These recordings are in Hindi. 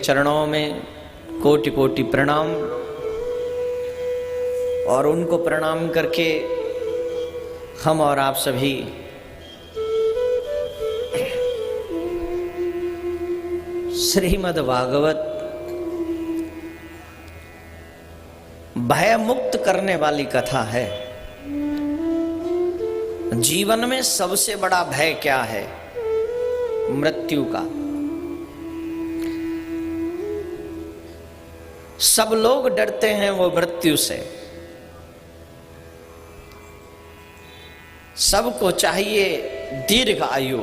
चरणों में कोटि कोटि प्रणाम। और उनको प्रणाम करके हम और आप सभी श्रीमद् भागवत भय मुक्त करने वाली कथा है। जीवन में सबसे बड़ा भय क्या है? मृत्यु का। सब लोग डरते हैं वो मृत्यु से। सबको चाहिए दीर्घ आयु।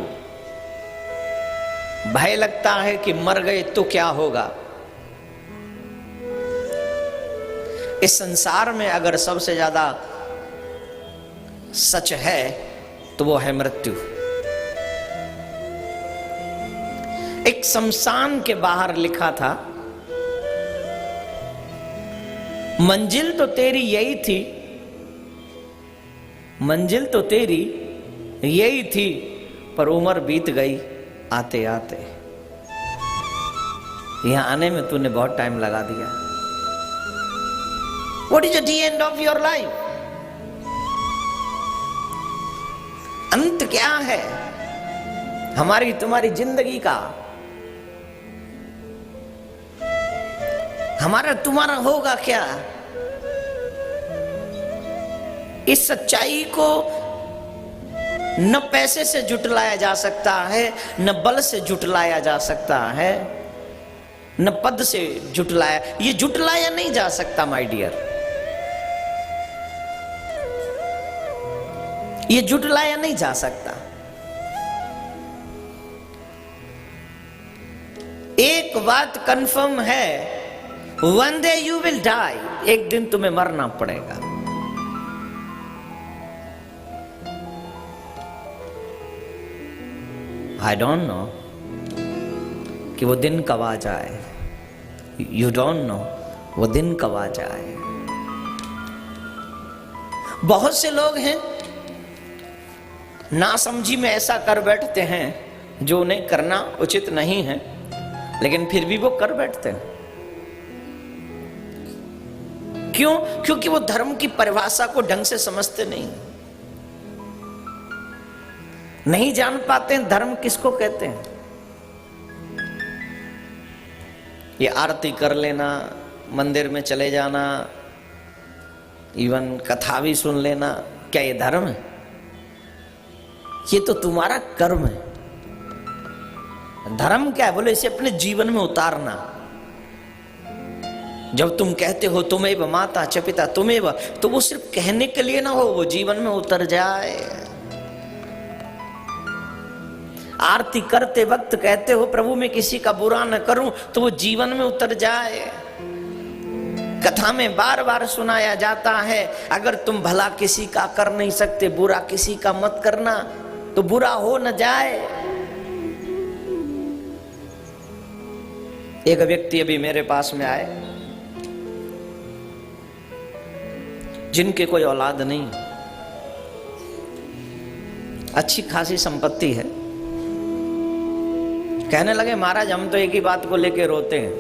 भय लगता है कि मर गए तो क्या होगा। इस संसार में अगर सबसे ज्यादा सच है तो वो है मृत्यु। एक शमशान के बाहर लिखा था, मंजिल तो तेरी यही थी, मंजिल तो तेरी यही थी, पर उम्र बीत गई आते आते। यहां आने में तूने बहुत टाइम लगा दिया। What is the end of your life? अंत क्या है हमारी तुम्हारी जिंदगी का? हमारा तुम्हारा होगा क्या? इस सच्चाई को न पैसे से जुटलाया जा सकता है, न बल से जुटलाया जा सकता है, न पद से जुटलाया। ये जुटलाया नहीं जा सकता माय डियर। ये जुटलाया नहीं जा सकता। एक बात कंफर्म है, one day you will die। एक दिन तुम्हें मरना पड़ेगा। I don't know कि वो दिन कब आ जाए। You don't know वो दिन कब आ जाए। बहुत से लोग हैं नासमझी में ऐसा कर बैठते हैं जो उन्हें करना उचित नहीं है, लेकिन फिर भी वो कर बैठते हैं। क्यों? क्योंकि वो धर्म की परिभाषा को ढंग से समझते नहीं जान पाते हैं धर्म किसको कहते हैं। ये आरती कर लेना, मंदिर में चले जाना, इवन कथा भी सुन लेना, क्या ये धर्म है? ये तो तुम्हारा कर्म है। धर्म क्या है? बोले इसे अपने जीवन में उतारना। जब तुम कहते हो तुम्हें माता च पिता तुम्हें, तो वो सिर्फ कहने के लिए ना हो, वो जीवन में उतर जाए। आरती करते वक्त कहते हो प्रभु मैं किसी का बुरा न करूं, तो वो जीवन में उतर जाए। कथा में बार बार सुनाया जाता है, अगर तुम भला किसी का कर नहीं सकते, बुरा किसी का मत करना, तो बुरा हो न जाए। एक व्यक्ति अभी मेरे पास में आए, जिनके कोई औलाद नहीं, अच्छी खासी संपत्ति है। कहने लगे महाराज हम तो एक ही बात को लेके रोते हैं।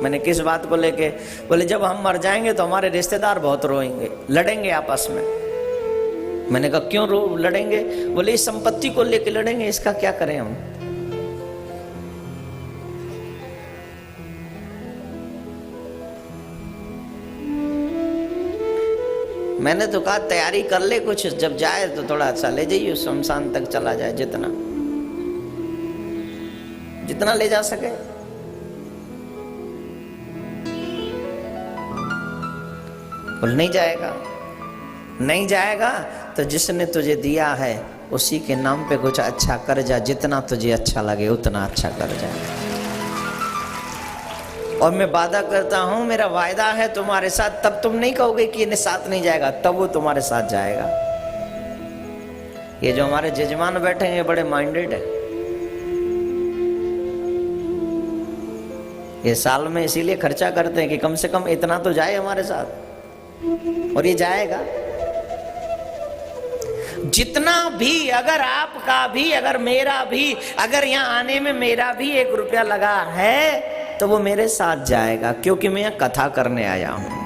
मैंने किस बात को लेके? बोले जब हम मर जाएंगे तो हमारे रिश्तेदार बहुत रोएंगे, लड़ेंगे आपस में। मैंने कहा क्यों लड़ेंगे? बोले इस संपत्ति को लेके लड़ेंगे, इसका क्या करें हम? मैंने तो कहा तैयारी कर ले कुछ, जब जाए तो थोड़ा अच्छा ले जाइए, शमशान तक चला जाए, जितना ले जा सके। बोल नहीं जाएगा। नहीं जाएगा तो जिसने तुझे दिया है उसी के नाम पे कुछ अच्छा कर जा, जितना तुझे अच्छा लगे उतना अच्छा कर जा। और मैं वादा करता हूं, मेरा वायदा है तुम्हारे साथ, तब तुम नहीं कहोगे कि इन्हें साथ नहीं जाएगा, तब वो तुम्हारे साथ जाएगा। ये जो हमारे जजमान बैठे हैं बड़े माइंडेड है। ये साल में इसीलिए खर्चा करते हैं कि कम से कम इतना तो जाए हमारे साथ, और ये जाएगा। जितना भी, अगर आपका भी, अगर मेरा भी, अगर यहां आने में मेरा भी 1 रुपया लगा है, तो वो मेरे साथ जाएगा, क्योंकि मैं यहाँ कथा करने आया हूं।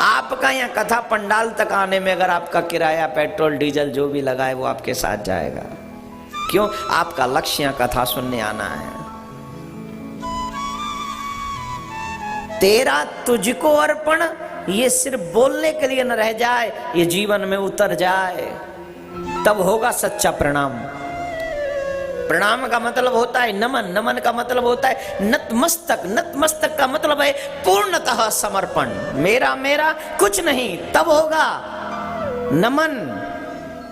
आपका यहाँ कथा पंडाल तक आने में अगर आपका किराया, पेट्रोल, डीजल जो भी लगा है वो आपके साथ जाएगा। क्यों? आपका लक्ष्य यहाँ कथा सुनने आना है। तेरा तुझको अर्पण, ये सिर्फ बोलने के लिए न रह जाए, ये जीवन में उतर जाए, तब होगा सच्चा प्रणाम। प्रणाम का मतलब होता है नमन, नमन का मतलब होता है नतमस्तक, नतमस्तक का मतलब है पूर्णतः समर्पण। मेरा मेरा कुछ नहीं, तब होगा नमन।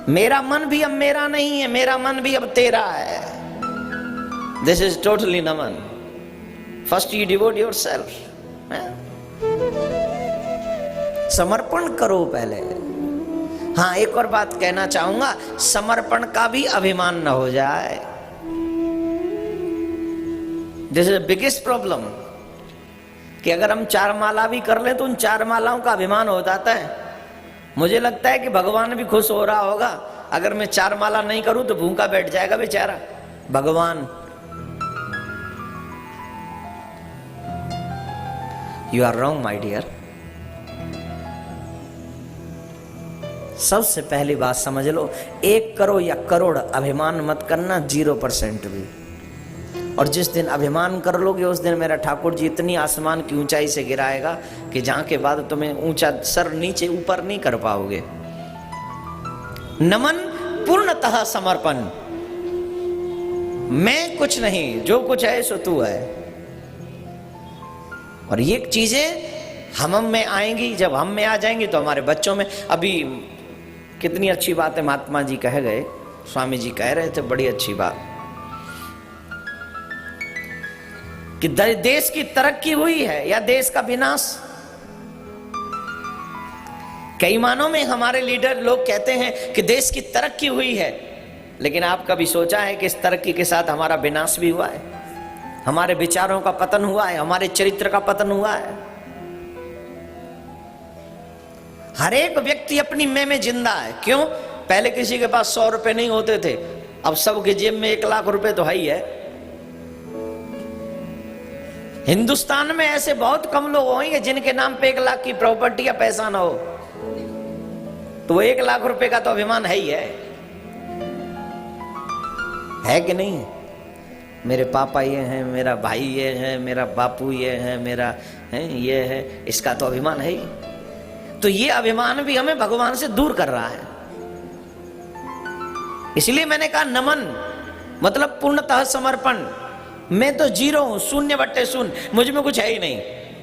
मेरा मन भी अब मेरा नहीं है, मेरा मन भी अब तेरा है। This is totally Naman. First you devote yourself, समर्पण करो पहले। हाँ, एक और बात कहना चाहूंगा, समर्पण का भी अभिमान न हो जाए। दिस इज बिगेस्ट प्रॉब्लम कि अगर हम 4 माला भी कर ले तो उन 4 मालाओं का अभिमान हो जाता है। मुझे लगता है कि भगवान भी खुश हो रहा होगा अगर मैं 4 माला नहीं करूं तो भूखा बैठ जाएगा बेचारा भगवान। You are wrong my dear. सबसे पहली बात समझ लो, 1 करो या करोड़ अभिमान मत करना, 0% भी। और जिस दिन अभिमान कर लोगे उस दिन मेरा ठाकुर जी इतनी आसमान की ऊंचाई से गिराएगा कि जहां के बाद तुम्हें ऊंचा सर नीचे ऊपर नहीं कर पाओगे। नमन, पूर्णतः समर्पण। मैं कुछ नहीं, जो कुछ है सो तू है। और ये चीजें हम में आएंगी, जब हम में आ जाएंगी तो हमारे बच्चों में। अभी कितनी अच्छी बात है, महात्मा जी कह गए, स्वामी जी कह रहे थे, बड़ी अच्छी बात कि देश की तरक्की हुई है या देश का विनाश। कई मानों में हमारे लीडर लोग कहते हैं कि देश की तरक्की हुई है, लेकिन आप कभी सोचा है कि इस तरक्की के साथ हमारा विनाश भी हुआ है? हमारे विचारों का पतन हुआ है, हमारे चरित्र का पतन हुआ है। हर एक व्यक्ति अपनी में जिंदा है। क्यों? पहले किसी के पास 100 रुपए नहीं होते थे, अब सबके जेब में 1 लाख रुपए तो है ही है। हिंदुस्तान में ऐसे बहुत कम लोग होंगे जिनके नाम पे 1 लाख की प्रॉपर्टी या पैसा ना हो, तो वो 1 लाख रुपए का तो अभिमान है ही है कि नहीं? मेरे पापा ये हैं, मेरा भाई ये है, मेरा बापू ये है, मेरा है ये है, इसका तो अभिमान है ही। तो ये अभिमान भी हमें भगवान से दूर कर रहा है। इसलिए मैंने कहा नमन मतलब पूर्णतः समर्पण। मैं तो 0 हूं, 0/0, मुझ में कुछ है ही नहीं,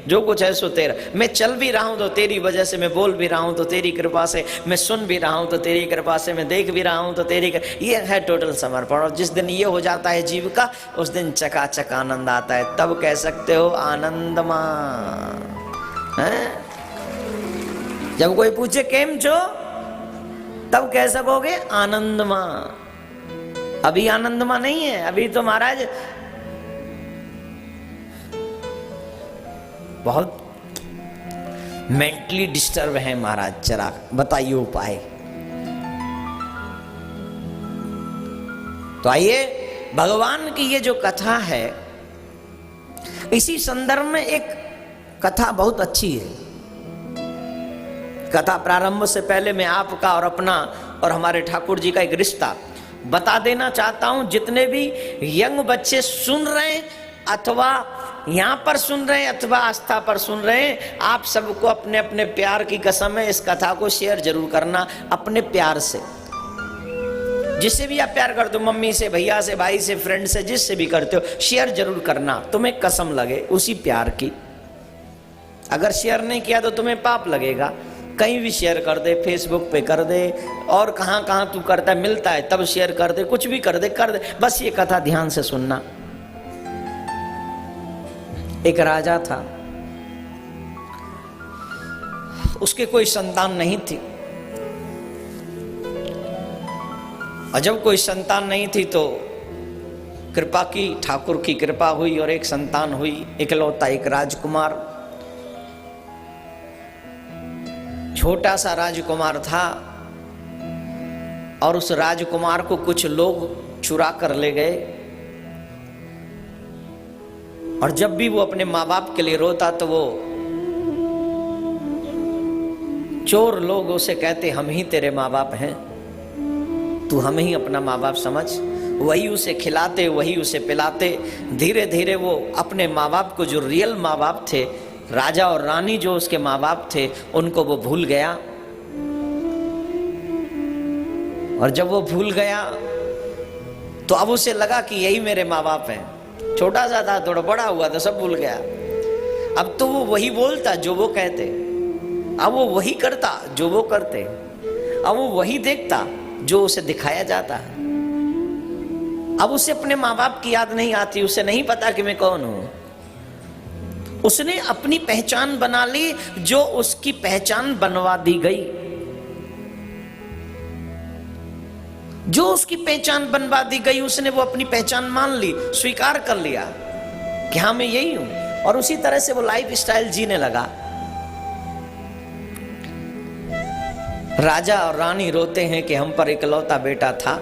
जो कुछ है सो तेरा। मैं चल भी रहा हूं तो तेरी वजह से, मैं बोल भी रहा हूं तो तेरी कृपा से, मैं सुन भी रहा हूं तो तेरी कृपा से, मैं देख भी रहा हूं तो तेरी ये है टोटल समर्पण। और जिस दिन ये हो जाता है जीव का, उस दिन चकाचक आनंद आता है। तब कह सकते हो आनंदमा। जब कोई पूछे केम छो, तब कह सकोगे आनंदमा। अभी आनंदमा नहीं है, अभी तो महाराज बहुत मेंटली डिस्टर्ब है महाराज। जरा बताइए उपाय। तो आइए, भगवान की ये जो कथा है, इसी संदर्भ में एक कथा बहुत अच्छी है। कथा प्रारंभ से पहले मैं आपका और अपना और हमारे ठाकुर जी का एक रिश्ता बता देना चाहता हूं। जितने भी यंग बच्चे सुन रहे हैं, अथवा यहां पर सुन रहे हैं, अथवा आस्था पर सुन रहे हैं, आप सबको अपने अपने प्यार की कसम है, इस कथा को शेयर जरूर करना अपने प्यार से। जिससे भी आप प्यार करते हो, मम्मी से, भैया से, भाई से, फ्रेंड से, जिससे भी करते हो, शेयर जरूर करना। तुम्हें कसम लगे उसी प्यार की। अगर शेयर नहीं किया तो तुम्हें पाप लगेगा। कहीं भी शेयर कर दे, फेसबुक पे कर दे, और कहां कहां तू करता है, मिलता है तब शेयर कर दे, कुछ भी कर दे, कर दे। बस ये कथा ध्यान से सुनना। एक राजा था, उसके कोई संतान नहीं थी। और जब कोई संतान नहीं थी तो कृपा की, ठाकुर की कृपा हुई और एक संतान हुई, इकलौता एक राजकुमार। छोटा सा राजकुमार था और उस राजकुमार को कुछ लोग चुरा कर ले गए और जब भी वो अपने माँ बाप के लिए रोता तो वो चोर लोग उसे कहते हम ही तेरे माँ बाप हैं, तू हमें ही अपना माँ बाप समझ। वही उसे खिलाते, वही उसे पिलाते। धीरे धीरे वो अपने माँ बाप को, जो रियल माँ बाप थे, राजा और रानी जो उसके माँ बाप थे, उनको वो भूल गया। और जब वो भूल गया तो अब उसे लगा कि यही मेरे माँ बाप हैं। छोटा सा था, थोड़ा बड़ा हुआ तो सब भूल गया। अब तो वो वही बोलता जो वो कहते, अब वो वही करता जो वो करते, अब वो वही देखता जो उसे दिखाया जाता है। अब उसे अपने माँ बाप की याद नहीं आती, उसे नहीं पता कि मैं कौन हूं। उसने अपनी पहचान बना ली, जो उसकी पहचान बनवा दी गई। जो उसकी पहचान बनवा दी गई, उसने वो अपनी पहचान मान ली, स्वीकार कर लिया कि हाँ मैं यही हूं। और उसी तरह से वो लाइफ स्टाइल जीने लगा। राजा और रानी रोते हैं कि हम पर इकलौता बेटा था,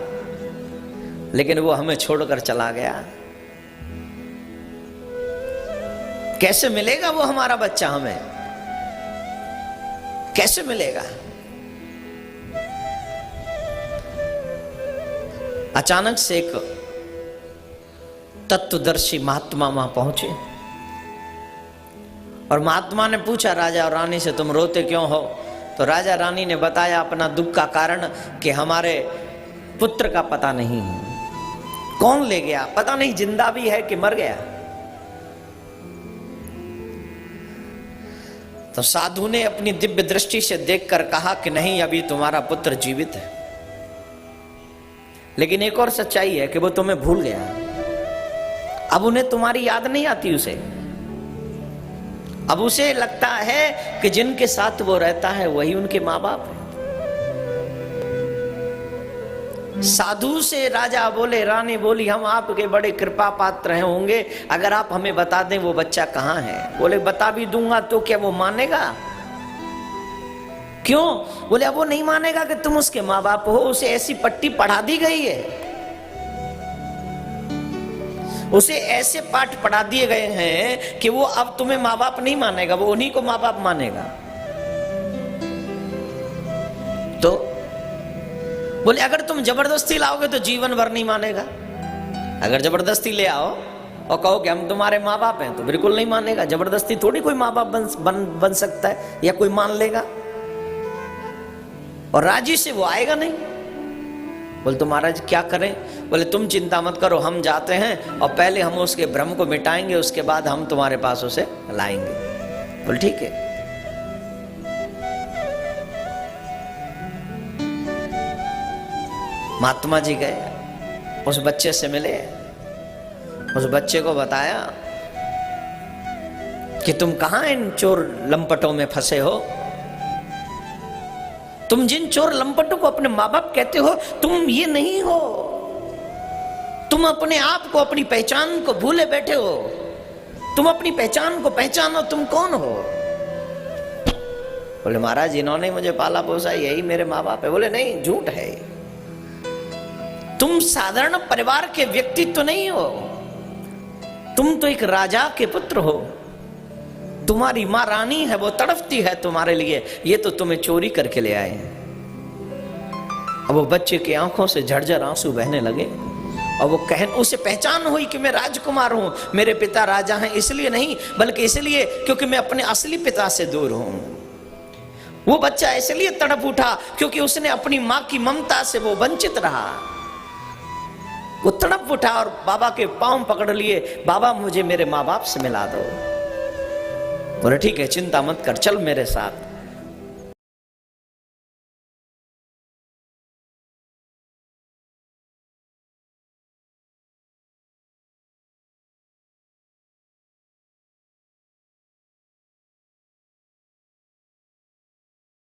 लेकिन वो हमें छोड़कर चला गया। कैसे मिलेगा वो हमारा बच्चा, हमें कैसे मिलेगा? अचानक से एक तत्वदर्शी महात्मा वहां पहुंचे और महात्मा ने पूछा राजा और रानी से, तुम रोते क्यों हो? तो राजा रानी ने बताया अपना दुख का कारण कि हमारे पुत्र का पता नहीं, कौन ले गया पता नहीं, जिंदा भी है कि मर गया। तो साधु ने अपनी दिव्य दृष्टि से देखकर कहा कि नहीं, अभी तुम्हारा पुत्र जीवित है। लेकिन एक और सच्चाई है कि वो तुम्हें भूल गया। अब उन्हें तुम्हारी याद नहीं आती उसे। अब उसे लगता है कि जिनके साथ वो रहता है वही उनके माँ बाप है। साधु से राजा बोले, रानी बोली, हम आपके बड़े कृपा पात्र हैं होंगे, अगर आप हमें बता दें वो बच्चा कहाँ है। बोले बता भी दूंगा तो क्या वो मानेगा? क्यों? बोले अब वो नहीं मानेगा कि तुम उसके माँ बाप हो। उसे ऐसी पट्टी पढ़ा दी गई है, उसे ऐसे पाठ पढ़ा दिए गए हैं कि वो अब तुम्हें माँ बाप नहीं मानेगा, वो उन्हीं को माँ बाप मानेगा। तो बोले अगर तुम जबरदस्ती लाओगे तो जीवन भर नहीं मानेगा। अगर जबरदस्ती ले आओ और कहो कि हम तुम्हारे माँ बाप हैं तो बिल्कुल नहीं मानेगा। जबरदस्ती थोड़ी कोई माँ बाप बन सकता है या कोई मान लेगा। और राजी से वो आएगा नहीं। बोले तो महाराज क्या करें? बोले तुम चिंता मत करो, हम जाते हैं और पहले हम उसके भ्रम को मिटाएंगे, उसके बाद हम तुम्हारे पास उसे लाएंगे। बोले ठीक है। महात्मा जी गए, उस बच्चे से मिले, उस बच्चे को बताया कि तुम कहां इन चोर लंपटों में फंसे हो। तुम जिन चोर लंपटों को अपने माँ बाप कहते हो, तुम ये नहीं हो। तुम अपने आप को, अपनी पहचान को भूले बैठे हो। तुम अपनी पहचान को पहचानो, तुम कौन हो। बोले महाराज इन्होंने मुझे पाला पोसा, यही मेरे माँ बाप है। बोले नहीं, झूठ है। तुम साधारण परिवार के व्यक्तित्व नहीं हो, तुम तो एक राजा के पुत्र हो। तुम्हारी माँ रानी है, वो तड़पती है तुम्हारे लिए, ये तो तुम्हें चोरी करके ले आए हैं। अब वो बच्चे की आंखों से झरझर आंसू बहने लगे और वो उसे पहचान हुई कि मैं राजकुमार हूं, मेरे पिता राजा हैं। इसलिए नहीं, बल्कि इसलिए क्योंकि मैं अपने असली पिता से दूर हूं। वो बच्चा इसलिए तड़प उठा क्योंकि उसने अपनी माँ की ममता से वो वंचित रहा। वो तड़प उठा और बाबा के पांव पकड़ लिए, बाबा मुझे मेरे माँ बाप से मिला दो। बोले ठीक है, चिंता मत कर, चल मेरे साथ।